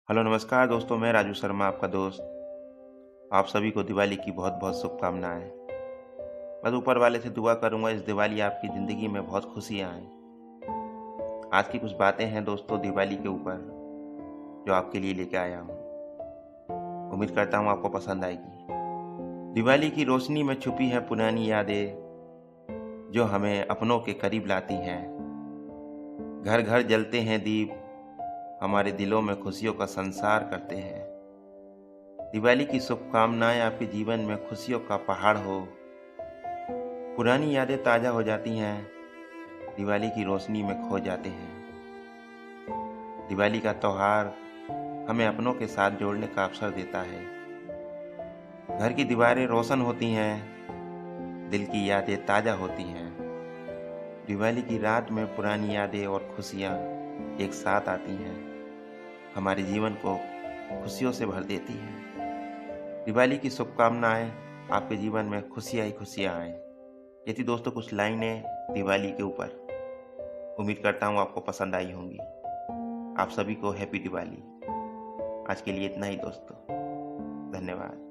Hello नमस्कार दोस्तों, मैं राजू शर्मा आपका दोस्त। आप सभी को दिवाली की बहुत बहुत शुभकामनाएं। बस ऊपर वाले से दुआ करूंगा इस दिवाली आपकी ज़िंदगी में बहुत खुशियां आएं। आज की कुछ बातें हैं दोस्तों दिवाली के ऊपर जो आपके लिए लेके आया हूं। उम्मीद करता हूं आपको पसंद आएगी। दिवाली की रोशनी में छुपी है पुरानी यादें जो हमें अपनों के करीब लाती हैं। घर घर जलते हैं दीप, हमारे दिलों में खुशियों का संसार करते हैं। दिवाली की शुभकामनाएं आपके जीवन में खुशियों का पहाड़ हो। पुरानी यादें ताज़ा हो जाती हैं, दिवाली की रोशनी में खो जाते हैं। दिवाली का त्यौहार हमें अपनों के साथ जोड़ने का अवसर देता है। घर की दीवारें रोशन होती हैं, दिल की यादें ताज़ा होती हैं। दिवाली की रात में पुरानी यादें और खुशियाँ एक साथ आती हैं, हमारे जीवन को खुशियों से भर देती हैं। दिवाली की शुभकामनाएं आपके जीवन में खुशियाँ ही खुशियाँ आएँ। ये थी दोस्तों कुछ लाइनें दिवाली के ऊपर। उम्मीद करता हूँ आपको पसंद आई होंगी। आप सभी को हैप्पी दिवाली। आज के लिए इतना ही दोस्तों, धन्यवाद।